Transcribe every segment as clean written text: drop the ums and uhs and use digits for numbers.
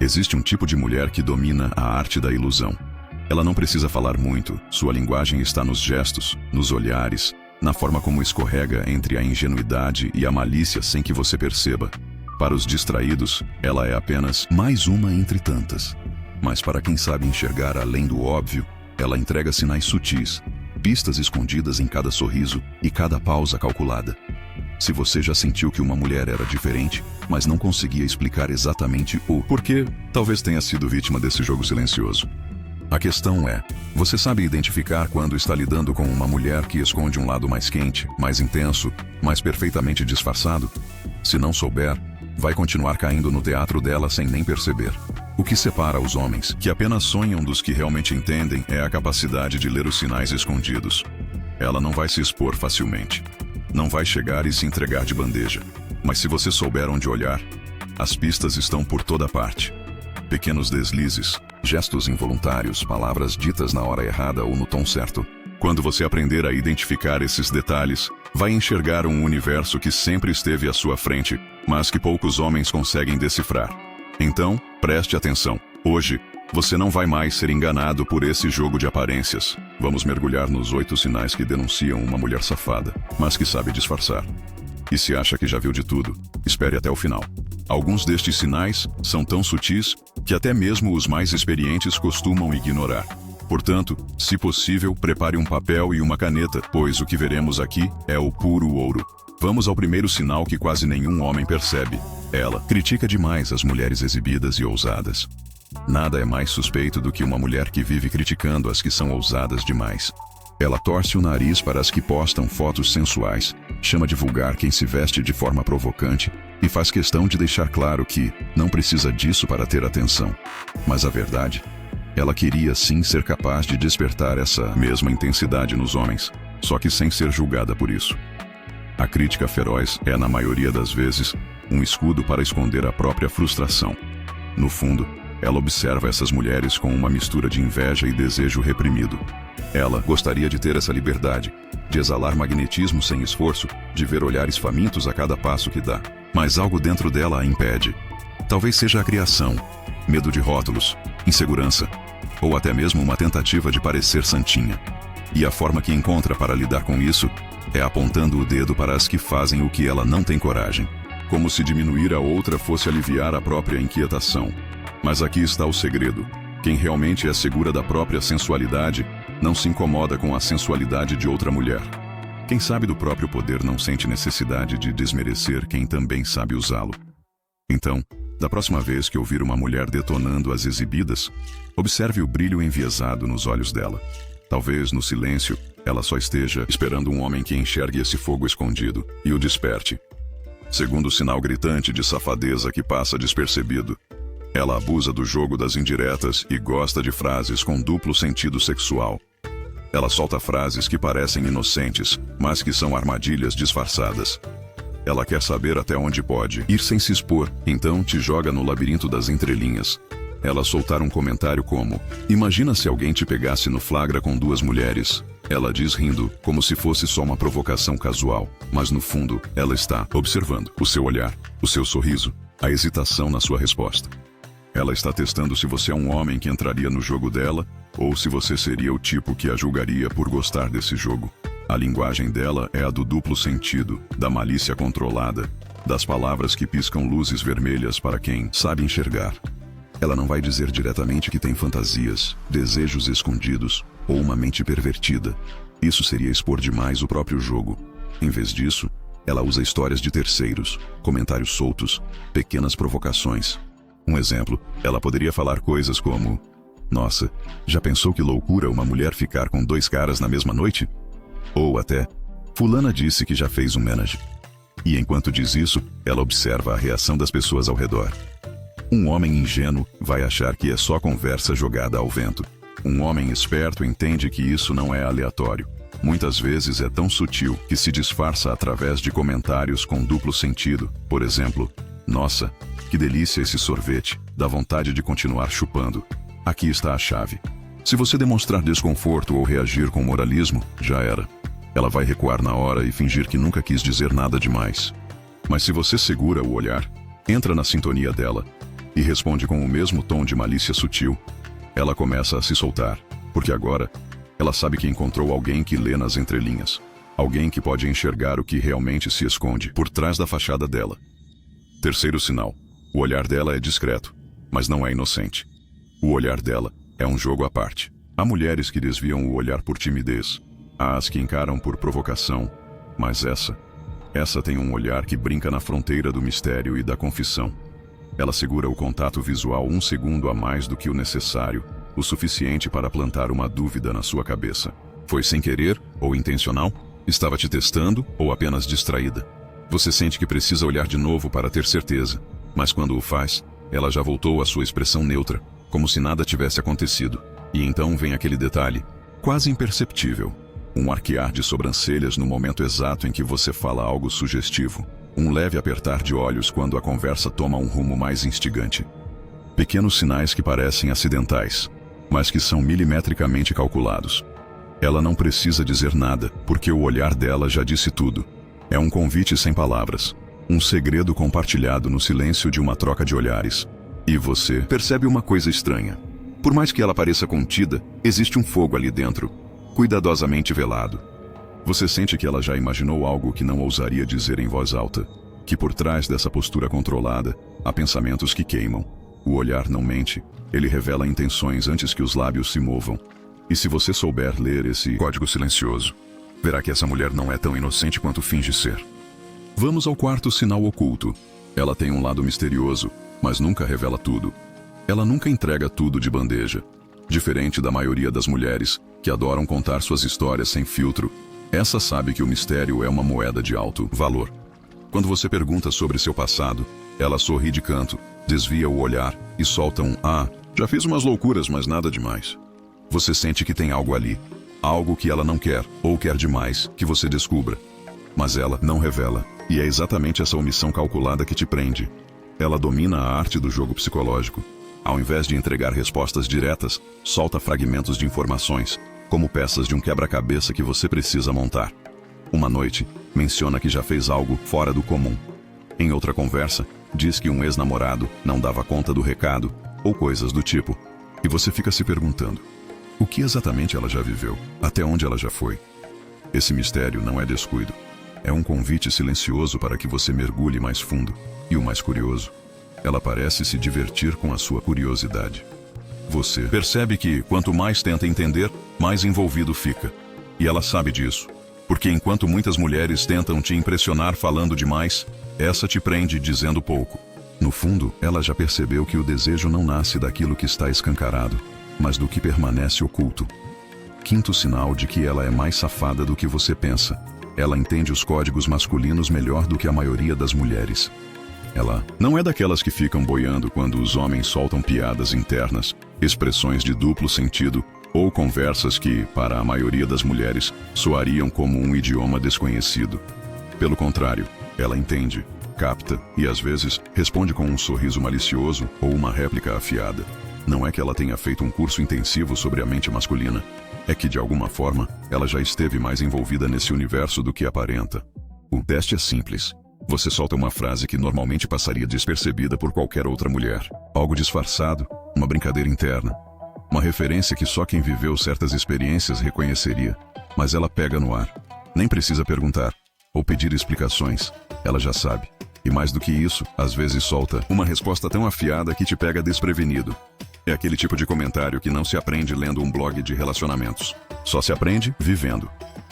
Existe um tipo de mulher que domina a arte da ilusão. Ela não precisa falar muito, sua linguagem está nos gestos, nos olhares, na forma como escorrega entre a ingenuidade e a malícia sem que você perceba. Para os distraídos, ela é apenas mais uma entre tantas. Mas para quem sabe enxergar além do óbvio, ela entrega sinais sutis, pistas escondidas em cada sorriso e cada pausa calculada. Se você já sentiu que uma mulher era diferente, mas não conseguia explicar exatamente o porquê, talvez tenha sido vítima desse jogo silencioso. A questão é, você sabe identificar quando está lidando com uma mulher que esconde um lado mais quente, mais intenso, mais perfeitamente disfarçado? Se não souber, vai continuar caindo no teatro dela sem nem perceber. O que separa os homens, que apenas sonham, dos que realmente entendem é a capacidade de ler os sinais escondidos. Ela não vai se expor facilmente. Não vai chegar e se entregar de bandeja. Mas se você souber onde olhar, as pistas estão por toda parte. Pequenos deslizes, gestos involuntários, palavras ditas na hora errada ou no tom certo. Quando você aprender a identificar esses detalhes, vai enxergar um universo que sempre esteve à sua frente, mas que poucos homens conseguem decifrar. Então, preste atenção. Hoje, você não vai mais ser enganado por esse jogo de aparências. Vamos mergulhar nos 8 sinais que denunciam uma mulher safada, mas que sabe disfarçar. E se acha que já viu de tudo, espere até o final. Alguns destes sinais são tão sutis que até mesmo os mais experientes costumam ignorar. Portanto, se possível, prepare um papel e uma caneta, pois o que veremos aqui é o puro ouro. Vamos ao primeiro sinal que quase nenhum homem percebe. Ela critica demais as mulheres exibidas e ousadas. Nada é mais suspeito do que uma mulher que vive criticando as que são ousadas demais. Ela torce o nariz para as que postam fotos sensuais, chama de vulgar quem se veste de forma provocante e faz questão de deixar claro que não precisa disso para ter atenção. Mas a verdade, ela queria sim ser capaz de despertar essa mesma intensidade nos homens, só que sem ser julgada por isso. A crítica feroz é, na maioria das vezes, um escudo para esconder a própria frustração. No fundo, ela observa essas mulheres com uma mistura de inveja e desejo reprimido. Ela gostaria de ter essa liberdade, de exalar magnetismo sem esforço, de ver olhares famintos a cada passo que dá. Mas algo dentro dela a impede. Talvez seja a criação, medo de rótulos, insegurança, ou até mesmo uma tentativa de parecer santinha. E a forma que encontra para lidar com isso é apontando o dedo para as que fazem o que ela não tem coragem. Como se diminuir a outra fosse aliviar a própria inquietação. Mas aqui está o segredo. Quem realmente é segura da própria sensualidade não se incomoda com a sensualidade de outra mulher. Quem sabe do próprio poder não sente necessidade de desmerecer quem também sabe usá-lo. Então, da próxima vez que ouvir uma mulher detonando as exibidas, observe o brilho enviesado nos olhos dela. Talvez, no silêncio, ela só esteja esperando um homem que enxergue esse fogo escondido e o desperte. Segundo sinal gritante de safadeza que passa despercebido, ela abusa do jogo das indiretas e gosta de frases com duplo sentido sexual. Ela solta frases que parecem inocentes, mas que são armadilhas disfarçadas. Ela quer saber até onde pode ir sem se expor, então te joga no labirinto das entrelinhas. Ela soltar um comentário como: imagina se alguém te pegasse no flagra com 2 mulheres. Ela diz rindo, como se fosse só uma provocação casual, mas no fundo, ela está observando o seu olhar, o seu sorriso, a hesitação na sua resposta. Ela está testando se você é um homem que entraria no jogo dela, ou se você seria o tipo que a julgaria por gostar desse jogo. A linguagem dela é a do duplo sentido, da malícia controlada, das palavras que piscam luzes vermelhas para quem sabe enxergar. Ela não vai dizer diretamente que tem fantasias, desejos escondidos, ou uma mente pervertida. Isso seria expor demais o próprio jogo. Em vez disso, ela usa histórias de terceiros, comentários soltos, pequenas provocações. Um exemplo, ela poderia falar coisas como: nossa, já pensou que loucura uma mulher ficar com 2 caras na mesma noite? Ou até, fulana disse que já fez um menage. E enquanto diz isso, ela observa a reação das pessoas ao redor. Um homem ingênuo vai achar que é só conversa jogada ao vento. Um homem esperto entende que isso não é aleatório. Muitas vezes é tão sutil que se disfarça através de comentários com duplo sentido. Por exemplo, nossa, que delícia esse sorvete, dá vontade de continuar chupando. Aqui está a chave. Se você demonstrar desconforto ou reagir com moralismo, já era. Ela vai recuar na hora e fingir que nunca quis dizer nada demais. Mas se você segura o olhar, entra na sintonia dela, e responde com o mesmo tom de malícia sutil, ela começa a se soltar, porque agora ela sabe que encontrou alguém que lê nas entrelinhas. Alguém que pode enxergar o que realmente se esconde por trás da fachada dela. Terceiro sinal. O olhar dela é discreto, mas não é inocente. O olhar dela é um jogo à parte. Há mulheres que desviam o olhar por timidez. Há as que encaram por provocação. Mas essa tem um olhar que brinca na fronteira do mistério e da confissão. Ela segura o contato visual 1 segundo a mais do que o necessário, o suficiente para plantar uma dúvida na sua cabeça. Foi sem querer ou intencional? Estava te testando ou apenas distraída? Você sente que precisa olhar de novo para ter certeza, mas quando o faz, ela já voltou à sua expressão neutra, como se nada tivesse acontecido. E então vem aquele detalhe, quase imperceptível. Um arquear de sobrancelhas no momento exato em que você fala algo sugestivo. Um leve apertar de olhos quando a conversa toma um rumo mais instigante. Pequenos sinais que parecem acidentais, mas que são milimetricamente calculados. Ela não precisa dizer nada, porque o olhar dela já disse tudo. É um convite sem palavras. Um segredo compartilhado no silêncio de uma troca de olhares. E você percebe uma coisa estranha. Por mais que ela pareça contida, existe um fogo ali dentro, cuidadosamente velado. Você sente que ela já imaginou algo que não ousaria dizer em voz alta, que por trás dessa postura controlada, há pensamentos que queimam. O olhar não mente, ele revela intenções antes que os lábios se movam. E se você souber ler esse código silencioso, verá que essa mulher não é tão inocente quanto finge ser. Vamos ao quarto sinal oculto. Ela tem um lado misterioso, mas nunca revela tudo. Ela nunca entrega tudo de bandeja. Diferente da maioria das mulheres, que adoram contar suas histórias sem filtro, essa sabe que o mistério é uma moeda de alto valor. Quando você pergunta sobre seu passado, ela sorri de canto, desvia o olhar e solta um "Ah, já fiz umas loucuras, mas nada demais". Você sente que tem algo ali, algo que ela não quer, ou quer demais, que você descubra. Mas ela não revela, e é exatamente essa omissão calculada que te prende. Ela domina a arte do jogo psicológico. Ao invés de entregar respostas diretas, solta fragmentos de informações, como peças de um quebra-cabeça que você precisa montar. Uma noite, menciona que já fez algo fora do comum. Em outra conversa, diz que um ex-namorado não dava conta do recado, ou coisas do tipo. E você fica se perguntando, o que exatamente ela já viveu? Até onde ela já foi? Esse mistério não é descuido. É um convite silencioso para que você mergulhe mais fundo. E o mais curioso, ela parece se divertir com a sua curiosidade. Você percebe que, quanto mais tenta entender, mais envolvido fica. E ela sabe disso. Porque enquanto muitas mulheres tentam te impressionar falando demais, essa te prende dizendo pouco. No fundo, ela já percebeu que o desejo não nasce daquilo que está escancarado, mas do que permanece oculto. Quinto sinal de que ela é mais safada do que você pensa. Ela entende os códigos masculinos melhor do que a maioria das mulheres. Ela não é daquelas que ficam boiando quando os homens soltam piadas internas, expressões de duplo sentido ou conversas que, para a maioria das mulheres, soariam como um idioma desconhecido. Pelo contrário, ela entende, capta e, às vezes, responde com um sorriso malicioso ou uma réplica afiada. Não é que ela tenha feito um curso intensivo sobre a mente masculina. É que, de alguma forma, ela já esteve mais envolvida nesse universo do que aparenta. O teste é simples. Você solta uma frase que normalmente passaria despercebida por qualquer outra mulher. Algo disfarçado, uma brincadeira interna. Uma referência que só quem viveu certas experiências reconheceria. Mas ela pega no ar. Nem precisa perguntar ou pedir explicações. Ela já sabe. E mais do que isso, às vezes solta uma resposta tão afiada que te pega desprevenido. É aquele tipo de comentário que não se aprende lendo um blog de relacionamentos. Só se aprende vivendo.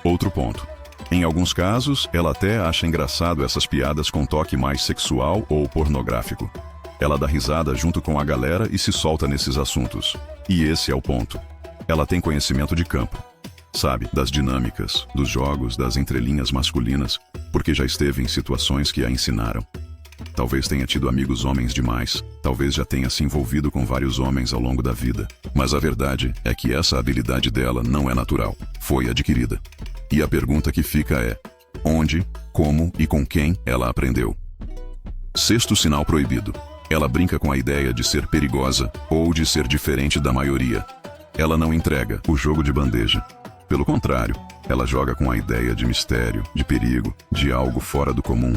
Outro ponto. Em alguns casos, ela até acha engraçado essas piadas com toque mais sexual ou pornográfico. Ela dá risada junto com a galera e se solta nesses assuntos. E esse é o ponto. Ela tem conhecimento de campo. Sabe, das dinâmicas, dos jogos, das entrelinhas masculinas, porque já esteve em situações que a ensinaram. Talvez tenha tido amigos homens demais, talvez já tenha se envolvido com vários homens ao longo da vida. Mas a verdade é que essa habilidade dela não é natural, foi adquirida. E a pergunta que fica é, onde, como e com quem ela aprendeu? Sexto sinal proibido. Ela brinca com a ideia de ser perigosa ou de ser diferente da maioria. Ela não entrega o jogo de bandeja. Pelo contrário, ela joga com a ideia de mistério, de perigo, de algo fora do comum.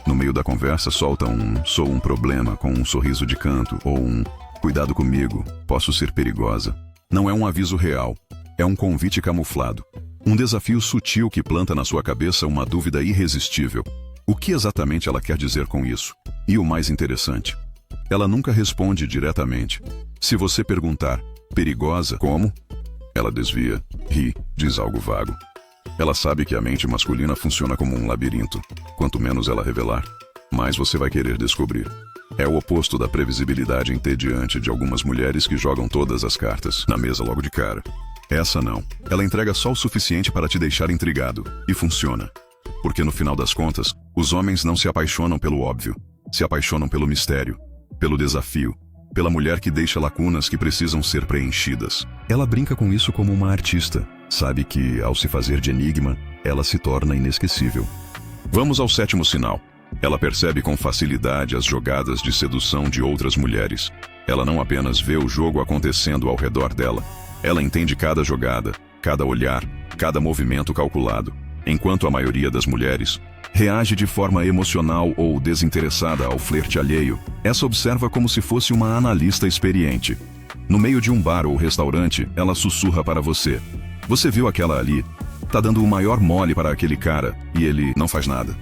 No meio da conversa solta um "sou um problema" com um sorriso de canto ou um "cuidado comigo, posso ser perigosa". Não é um aviso real, é um convite camuflado. Um desafio sutil que planta na sua cabeça uma dúvida irresistível. O que exatamente ela quer dizer com isso? E o mais interessante, ela nunca responde diretamente. Se você perguntar, perigosa como? Ela desvia, ri, diz algo vago. Ela sabe que a mente masculina funciona como um labirinto. Quanto menos ela revelar, mais você vai querer descobrir. É o oposto da previsibilidade entediante de algumas mulheres que jogam todas as cartas na mesa logo de cara. Essa não. Ela entrega só o suficiente para te deixar intrigado. E funciona. Porque no final das contas, os homens não se apaixonam pelo óbvio. Se apaixonam pelo mistério, pelo desafio, pela mulher que deixa lacunas que precisam ser preenchidas. Ela brinca com isso como uma artista. Sabe que, ao se fazer de enigma, ela se torna inesquecível. Vamos ao sétimo sinal. Ela percebe com facilidade as jogadas de sedução de outras mulheres. Ela não apenas vê o jogo acontecendo ao redor dela. Ela entende cada jogada, cada olhar, cada movimento calculado. Enquanto a maioria das mulheres reage de forma emocional ou desinteressada ao flerte alheio, essa observa como se fosse uma analista experiente. No meio de um bar ou restaurante, ela sussurra para você. Você viu aquela ali? Tá dando o maior mole para aquele cara e ele não faz nada.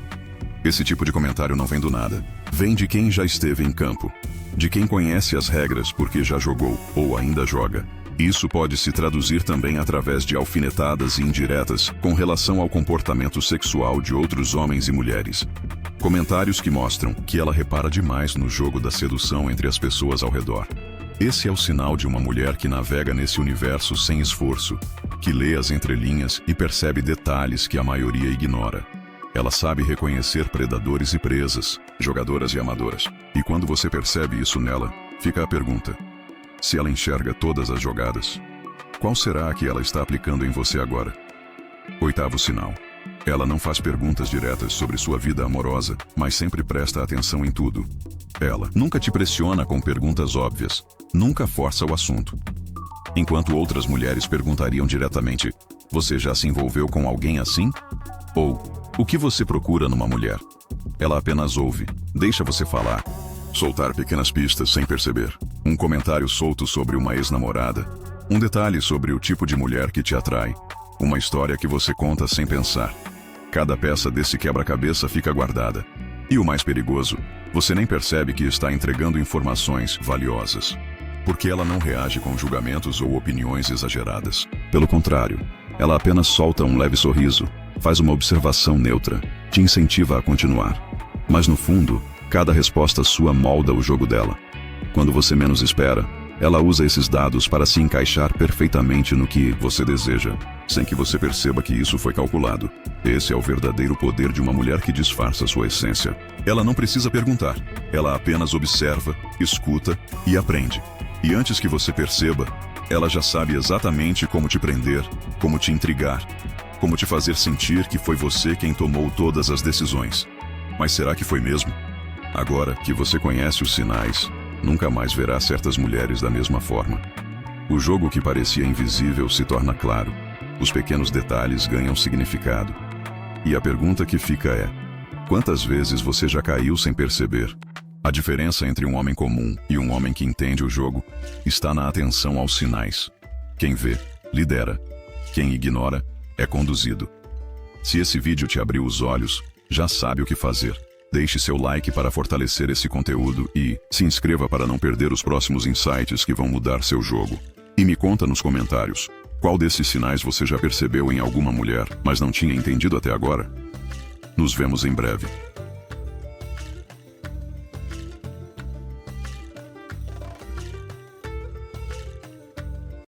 Esse tipo de comentário não vem do nada. Vem de quem já esteve em campo. De quem conhece as regras porque já jogou ou ainda joga. Isso pode se traduzir também através de alfinetadas e indiretas com relação ao comportamento sexual de outros homens e mulheres. Comentários que mostram que ela repara demais no jogo da sedução entre as pessoas ao redor. Esse é o sinal de uma mulher que navega nesse universo sem esforço, que lê as entrelinhas e percebe detalhes que a maioria ignora. Ela sabe reconhecer predadores e presas, jogadoras e amadoras. E quando você percebe isso nela, fica a pergunta. Se ela enxerga todas as jogadas, qual será a que ela está aplicando em você agora? Oitavo sinal. Ela não faz perguntas diretas sobre sua vida amorosa, mas sempre presta atenção em tudo. Ela nunca te pressiona com perguntas óbvias, nunca força o assunto. Enquanto outras mulheres perguntariam diretamente, você já se envolveu com alguém assim? Ou, o que você procura numa mulher? Ela apenas ouve, deixa você falar. Soltar pequenas pistas sem perceber. Um comentário solto sobre uma ex-namorada. Um detalhe sobre o tipo de mulher que te atrai. Uma história que você conta sem pensar. Cada peça desse quebra-cabeça fica guardada. E o mais perigoso, você nem percebe que está entregando informações valiosas. Porque ela não reage com julgamentos ou opiniões exageradas. Pelo contrário, ela apenas solta um leve sorriso, faz uma observação neutra, te incentiva a continuar. Mas no fundo, cada resposta sua molda o jogo dela. Quando você menos espera, ela usa esses dados para se encaixar perfeitamente no que você deseja, sem que você perceba que isso foi calculado. Esse é o verdadeiro poder de uma mulher que disfarça sua essência. Ela não precisa perguntar, ela apenas observa, escuta e aprende. E antes que você perceba, ela já sabe exatamente como te prender, como te intrigar, como te fazer sentir que foi você quem tomou todas as decisões. Mas será que foi mesmo? Agora que você conhece os sinais, nunca mais verá certas mulheres da mesma forma. O jogo que parecia invisível se torna claro. Os pequenos detalhes ganham significado. E a pergunta que fica é: quantas vezes você já caiu sem perceber? A diferença entre um homem comum e um homem que entende o jogo está na atenção aos sinais. Quem vê, lidera. Quem ignora, é conduzido. Se esse vídeo te abriu os olhos, já sabe o que fazer. Deixe seu like para fortalecer esse conteúdo e se inscreva para não perder os próximos insights que vão mudar seu jogo. E me conta nos comentários, qual desses sinais você já percebeu em alguma mulher, mas não tinha entendido até agora? Nos vemos em breve.